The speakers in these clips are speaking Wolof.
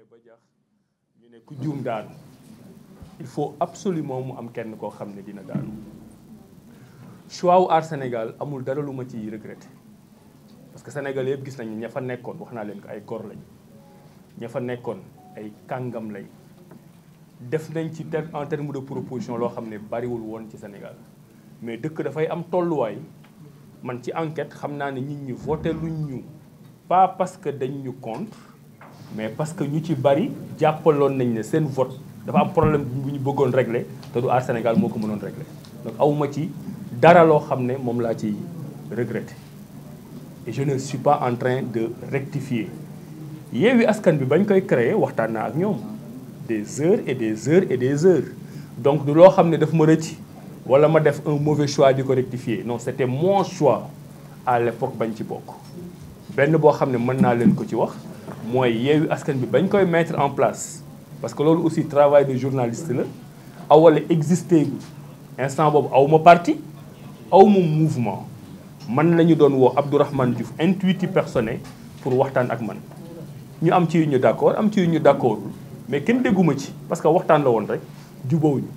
demee ba jax ñu ne ku juum daanu il faut absolument mu am kenn koo xam ne dina daanu choix wu Aar Sénégal amul dara lu ma ciy regretter parce que Sénégal yëpp gis nañu ña fa nekkoon wax naa leen ko ay góor lañ ña fa nekkoon ay kàngam lañ def nañ ci en terme de proposition loo xam ne bariwul woon ci Sénégal mais dëkk dafay am tolluwaay man ci enquête xam naa ne nit ñi voté luñ ñu pas parce que dañ ñu contre mais parce que ñu ci bari jàppaloon nañ ne seen vote dafa am problème bu ñu bëggoon régler te du Aar Sénégal moo ko mënoon régler donc awuma ci dara loo xam ne moom laa ci regretter et je ne suis pas en train de rectifier Yewwi Askan bi bañ koy créer waxtaan naa ak ñoom des heures et des heures et des heures donc du loo xam ne daf ma rëcc wala ma def un mauvais choix di ko rectifier non c'était mon choix à l'époque bañ ci bokk benn boo xam ne mën naa leen ko ci wax mooy Yewwi Askan bi bañ koy mettre en place parce que loolu aussi travail de journaliste la awala existé instant boobu awma parti awma mouvement man la ñu doon woo Abdourahmane Diouf intuitif personnel pour waxtaan ak man ñu am ci yu ñu d'accord am ci yu ñu d'accordul mais kenn dégguma ci parce que waxtaan la woon rek jubóowuñu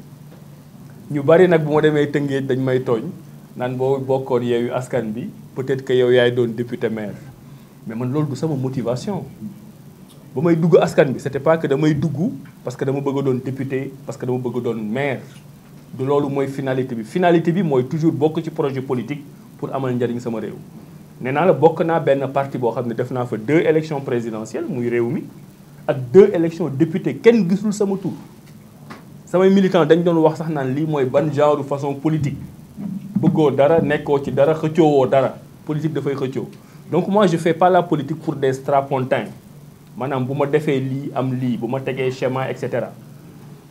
ñu bari nag bu ma demee Tëngéej dañ may tooñ naan boo bokkoon Yewwi Askan bi peut-être que yow yaay doon député maire mais man loolu du sama motivation ba may dugg askan bi c'était pas que damay dugg parce que dama bëgg a doon député parce que dama bëgg a doon maire du loolu mooy finalité bi mooy toujours bokk ci projet politique pour amal njariñ sama réew nee naa la bokk naa benn parti boo xam ne def naa fa 2 élections présidentielles muy réew mi ak 2 élections député kenn gisul sama tur samay militants dañ doon wax sax naan lii mooy ban genre façon politique bëggoo dara nekkoo ci dara xëccoowoo dara politique dafay xëccoo donc moi je fais pas la politique pour des strapontins maanaam bu ma defee lii am lii bu ma tegee schéma et cetera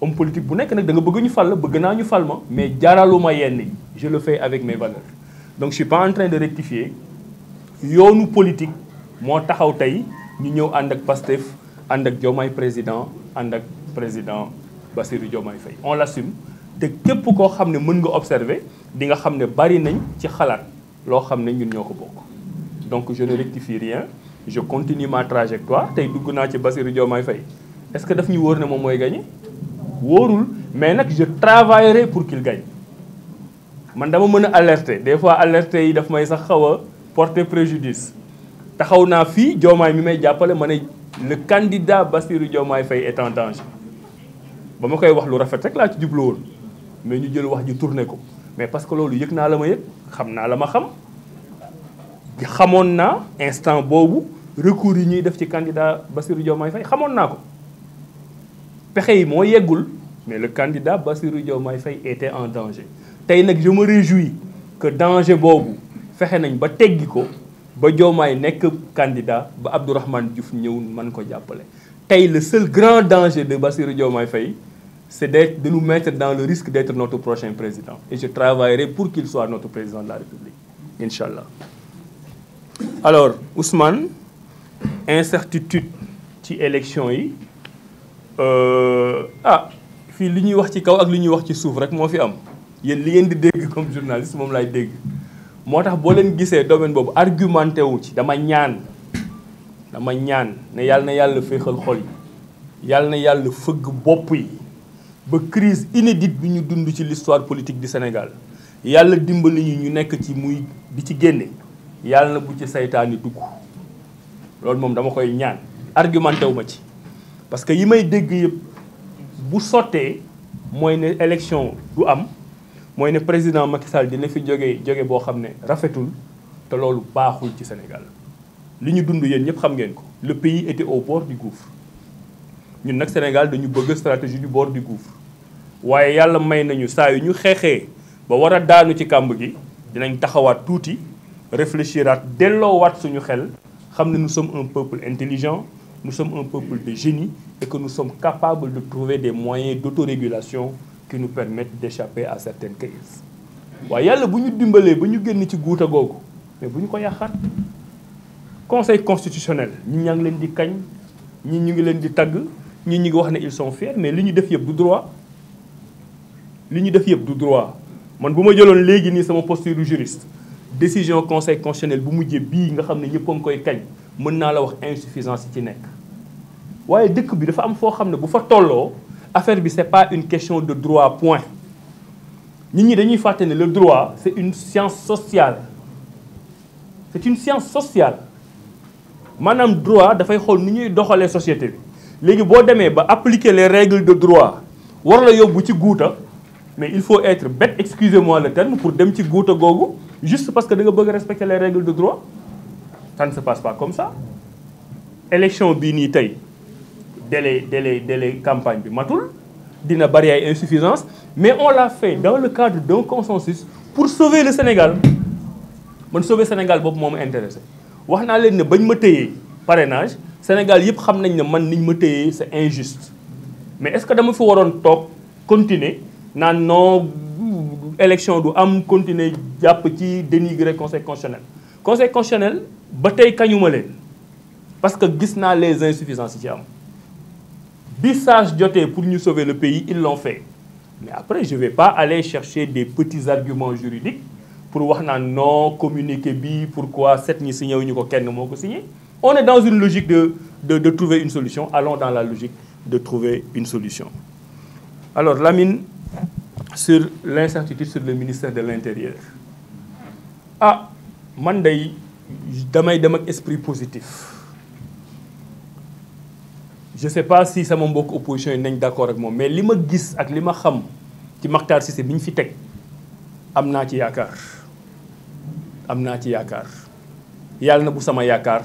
homme politique bu nekk nag da nga bëgg ñu fal la bëgg naa ñu fal ma mais jaraluma yenn yi je le fais avec mes valeurs donc je suis pas en train de rectifier yoonu politique moo taxaw tey ñu ñëw ànd ak Pastef ànd ak Diomaye président ànd ak président Bassirou Diomaye Faye on l'assume te képp koo xam ne mën nga observer di nga xam ne bari nañ ci xalaat loo xam ne ñun ñoo ko bokk donc je ne rectifie rien je continue ma trajectoire tey dugg naa ci Bassirou Diomaye Faye est-ce que daf ñu wóor ne moom mooy gagner wóorul mais nag je travaillerai pour qu'il gagne man dama mën a alerter des fois alerter yi daf may sax xaw a porter préjudice taxaw naa fii Diomaye mi may jàppale ma ne le candidat Bassirou Diomaye Faye est en danger ba ma koy wax lu rafet rek laa ci jublu woon mais ñu jël wax ji tourné ko mais parce que loolu yëg naa la ma yëg xam naa la ma xam xamoon naa instant boobu recours yi ñuy def ci candidat Bassirou Diomaye Faye xamoon naa ko pexe yi moo yeggul mais le candidat Bassirou Diomaye Faye était en danger tey nag je me réjouis que danger boobu fexe nañ ba teggi ko ba Diomaye nekk candidat ba Abdourahmane Diouf ñëw mën ko jàppale tey le seul grand danger de Bassirou Diomaye Faye c'est de nous mettre dans le risque d'être notre prochain président et je travaillerai pour qu'il soit notre président de la République Inch'Allah. Alors Ousmane incertitude ci élection yi fii li ñuy wax ci kaw ak li ñuy wax ci suuf rek moo fi am yéen li ngeen di dégg comme journaliste moom laay dégg moo tax boo leen gisee domaine boobu argumenté wu ci dama ñaan ne yàlla na yàlla féexal xol yi yàlla na yàlla fëgg bopp yi ba crise inédite bi ñu dund ci l'histoire politique du Sénégal yàlla dimbali ñu nekk ci muy di ci génne yàlla na bu ci saytaani dugg loolu moom dama koy ñaan argumenté wu ma ci parce que yi may dégg yëpp bu sottee mooy ne élection du am mooy ne président Macky Sall dina fi jóge boo xam ne rafetul te loolu baaxul ci Sénégal li ñu dund yéen ñëpp xam ngeen ko le pays était au bord du gouffre ñun nag Sénégal dañu bëgg stratégie du bord du gouffre waaye yàlla may nañu saa yu ñu xeexee ba war a daanu ci kàmb gi dinañ taxawaat tuuti réfléchiraat delloowaat suñu xel xam ne nous sommes un peuple intelligent nous sommes un peuple de génie et que nous sommes capables de trouver des moyens d'autorégulation qui nous permettent d'échapper à certaines crises waaye yàlla bu ñu dimbalee ba ñu génn ci guuta googu mais bu ñu ko yàqaat conseil constitutionnel ñi ñaa ngi leen di kañ ñi ñu ngi leen di tagg ñi ñu ngi wax ne ils sont fiers mais li ñu def yëpp du droit man bu ma jëloon léegi nii sama posture du juriste décision conseil constitutionnel bu mujjee bii nga xam ne ñëpp a ngi koy kañ mën naa la wax insuffisance yi ci nekk waaye dëkk bi dafa am foo xam ne bu fa tolloo affaire bi c'est pas une question de droit point nit ñi dañuy fàtte ne le droit c'est une science sociale c'est une science sociale maanaam droit dafay xool ni ñuy doxalee société bi léegi boo demee ba appliquer les règles de droit war la yóbbu ci guuta mais il faut être bête, excusez-moi le terme, pour dem ci guuta googu juste parce que da nga bëgg respecter les règles de droit. Ça ne se passe pas comme ça. Élection bii nii tey délai campagne bi matul dina bari ay insuffisance mais on l'a fait dans le cadre d'un consensus pour sauver le Sénégal. Man sauver Sénégal boobu moo ma intéressé wax naa leen ne bañ ma téyee parrainage Sénégal yëpp xam nañ ne man niñ ma téyee c'est injuste mais est-ce que dama fi waroon toog continuer naan non élection du am continuer jàpp ci dénigrer conseil constitutionnel. Conseil constitutionnel ba tey kañuma leen parce que gis naa les insuffisances yi ci am bi sage jotee pour ñu sauver le pays ils l'ont fait mais après je vais pas aller chercher des petits arguments juridiques pour wax naan non communiqué bi pourquoi set ñi signé wu ñu ko kenn moo ko signé. On est dans une logique de trouver une solution. Allons dans la logique de trouver une solution. Alors, Lamine, sur l'incertitude sur le ministère de l'Intérieur. Ah, man day damay dem ak esprit positif. Je sais pas si sama mbokk opposition yi nañ d'accord ak moom mais li ma gis ak li ma xam ci Makhtar Cissé bi ñu fi teg am naa ci yaakaar. Am naa ci yaakaar. Yàlla na bu sama yaakaar.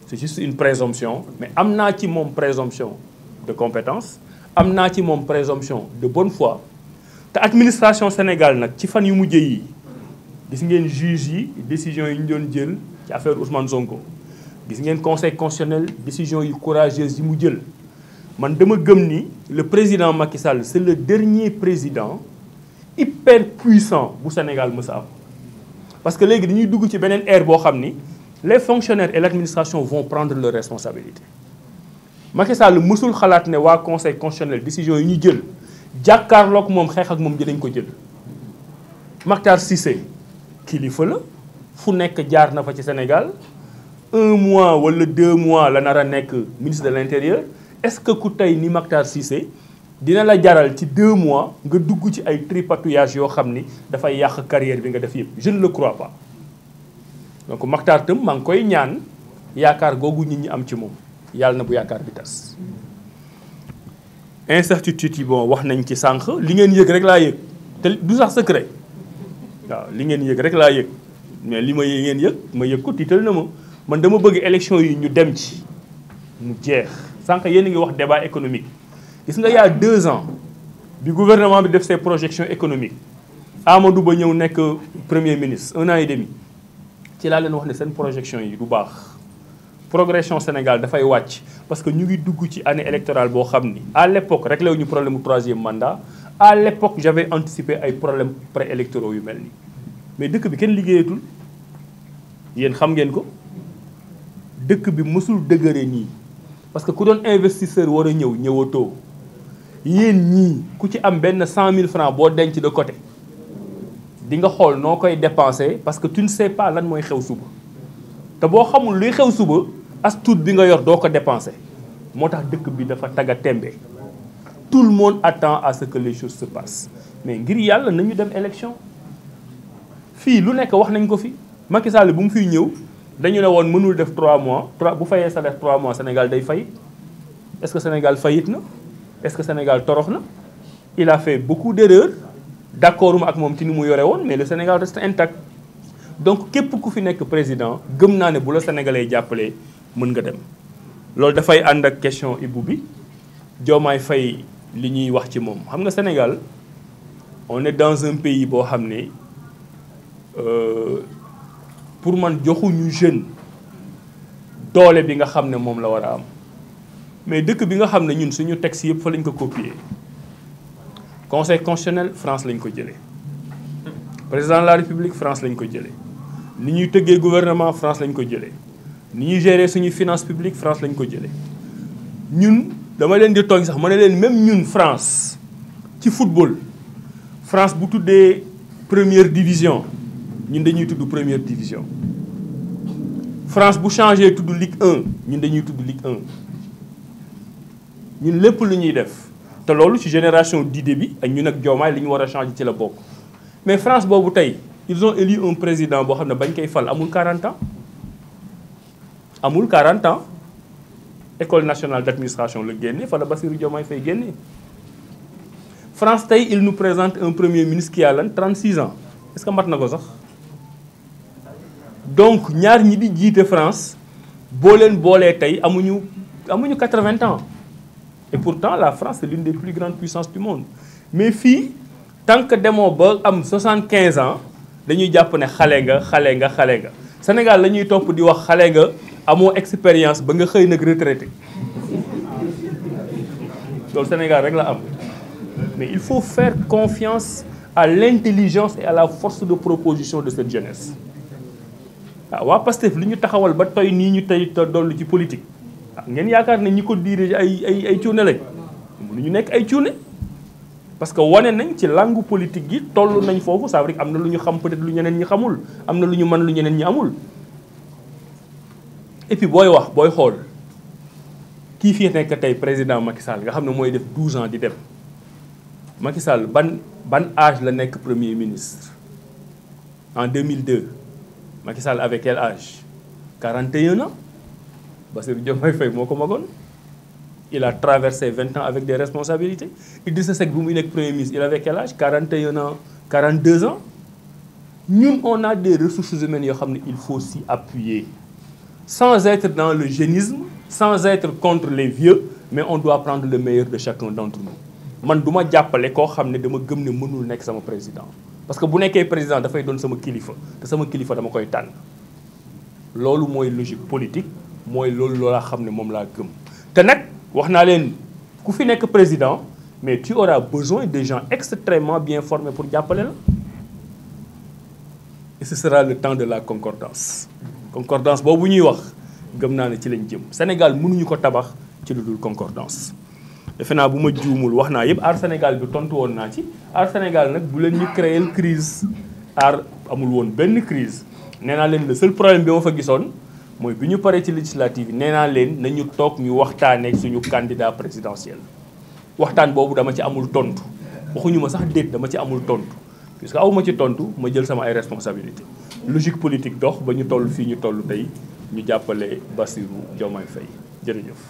C'est juste une présomption mais am naa ci moom présomption de compétence am naa ci moom présomption de bonne foi te administration Sénégal nag ci fan yu mujj yi gis ngeen juge yi décision yi ñu doon jël ci affaire Ousmane Sonko gis ngeen conseil constitutionnel décision yu courageuse yi mu jël man dama gëm ni le président Macky Sall c'est le dernier président hyper puissant bu Sénégal mës a am parce que léegi dañuy dugg ci beneen ère boo xam ni les fonctionnaires et l'administration vont prendre leurs responsabilités. Macky Sall mësul xalaat ne waa conseil constitutionnel décision yi ñu jël jàkkaarloog moom xeex ak moom dinañ ko jël. Makhtar Cissé kilifa la fu nekk jaar na fa ci Sénégal 1 mois wala 2 mois la nar a nekk ministre de l'intérieur est-ce que ku tey ni Makhtar Cissé dina la jaral ci 2 mois nga dugg ci ay tripatouillage yoo xam ni dafay yàq carrière bi nga def yëpp je ne le crois pas. Donc Makhtar tam maa ngi koy ñaan yaakaar googu nit ñi am ci moom yàlla na bu yaakaar bi tas incertitude yi bon wax nañ ci sànq li ngeen yëg rek laa yëg te du sax secret waaw li ngeen yëg rek laa yëg mais li ma ngeen yëg ma yëg ko tiital na ma man dama bëgg élection yi ñu dem ci mu jeex sànq yéen a ngi wax débat économique gis nga y a 2 ans bi gouvernement bi def ses projections économiques Amadou Ba ñëw nekk premier ministre 1 an et demi ci laa leen wax ne seen projection yi du baax progression Sénégal dafay wàcc parce que ñu ngi dugg ci année électorale boo xam ni à l'époque réglé wu ñu problème mu 3e mandat à l'époque j'avais anticipé ay problèmes préélectoraux yu mel nii mais dëkk bi kenn liggéeyatul yéen xam ngeen ko dëkk bi mësul dëgëre nii parce que ku doon investisseur war a ñëw ñëwatoo yéen ñii ku ci am benn 100 000 francs boo denc de côté di nga xool noo koy dépenser parce que tu ne sais pas lan mooy xew suba te boo xamul luy xew suba as tuut bi nga yor doo ko dépenser moo tax dëkk bi dafa tagga tembe tout le monde attend à ce que les choses se passent mais ngir yàlla nañu dem élection fii lu nekk wax nañ ko fi Macky Sall bu mu fiy ñëw dañu ne woon mënul def 3 mois bu fayee salaire 3 mois Sénégal day fayit est-ce que Sénégal fayit na est-ce que Sénégal torox na il a fait beaucoup d'erreurs d'accord ak moom ci ni mu yore woon mais le Sénégal reste intact donc képp ku fi nekk président gëm naa ne bu la sénégalais jàppalee mën nga dem loolu dafay ànd ak question Ibou bi Diomaye Faye li ñuy wax ci moom xam nga Sénégal on est dans un pays boo xam ne pour man joxuñu jeune doole bi nga xam ne moom la war a am mais dëkk bi nga xam ne ñun suñu texte yëpp fa lañ ko copier conseil constitutionnel France lañ ko jëlee président de la république France lañ ko jëlee ni ñuy tëggee gouvernement France lañ ko jëlee ni ñuy gérer suñuy finance publique France lañ ko jëlee ñun dama leen di tooñ sax ma ne leen même ñun France ci football France bu tuddee première division ñun dañuy tudd première division France bu changé tudd Ligue 1 ñun dañuy tudd Ligue 1 ñun lépp lu ñuy def te loolu ci génération d'idées bi ak ñun ak Diomaye li ñu war a changer ci la bokk mais France boobu tey ils ont élu un président boo xam ne bañ koy fal amul 40 ans amul 40 ans école nationale d'administration la génne fa la Bassirou Diomaye Faye génne France tey il nous présente un premier ministre qui a lan 36 ans est-ce que mat na ko sax donc ñaar ñi di jiite France boo leen boolee tey amuñu 80 ans et pourtant la France c'est l'une des plus grandes puissances du monde mais fii tant que demoo ba am 75 ans dañuy jàpp ne xale nga Sénégal la ñuy topp di wax xale nga amoo expérience ba nga xëy nag retraité loolu Sénégal rek la am mais il faut faire confiance à l'intelligence et à la force de proposition de cette jeunesse waaw waa Pastef li ñu taxawal ba toy nii ñu tey dollu ci politique ngeen yaakaar ne ñi ko dirige ay cuune lañ mënuñu nekk ay cuune parce que wane nañ ci langue politique gi toll nañ foofu ça veut dire am na lu ñu xam peut-être lu ñeneen ñi xamul am na lu ñu mën lu ñeneen ñi amul et puis booy wax booy xool kii fii nekk tey président Macky Sall nga xam ne mooy def 12 ans di dem Macky Sall ban âge la nekk premier ministre en 2002 Macky Sall avait quel âge 41 ans Bassirou Diomaye Faye moo ko magoon il a traversé 20 ans avec des responsabilités Idrissa Seck bu muy nekk premier ministre il avait quel âge 41 ans 42 ans ñun on a des ressources humaines yoo xam ne il faut s'y appuyer sans être dans le génisme sans être contre les vieux mais on doit prendre le meilleur de chacun d'entre nous man du ma jàppale koo xam ne dama gëm ne mënul nekk sama président parce que bu nekkee président dafay doon sama kilifa te sama kilifa dama koy tànn loolu mooy logique politique mooy loolu laa xam ne moom laa gëm te nag wax naa leen ku fi nekk président mais tu auras besoin de gens extrêmement bien formés pour jàppale la et ce sera le temps de la concordance boobu ñuy wax gëm naa ne ci lañ jëm Sénégal mënuñu ko tabax ci lu dul concordance defe naa bu ma juumul wax naa yëpp Aar Sénégal bi tontu woon naa ci Aar Sénégal nag bu leen ñu créer crise Aar amul woon benn crise nee naa leen le seul problème bi ma fa gisoon mooy bi ñu paree ci législative yi nee naa leen nañu toog ñu waxtaanee suñu candidat présidentiel waxtaan boobu dama ci amul tontu waxuñu ma sax déet dama ci amul tontu puisque aw ma ci tontu ma jël sama ay responsabilité logique politique dox ba ñu toll fii ñu toll tey ñu jàppale Bassirou Diomaye Faye jërëjëf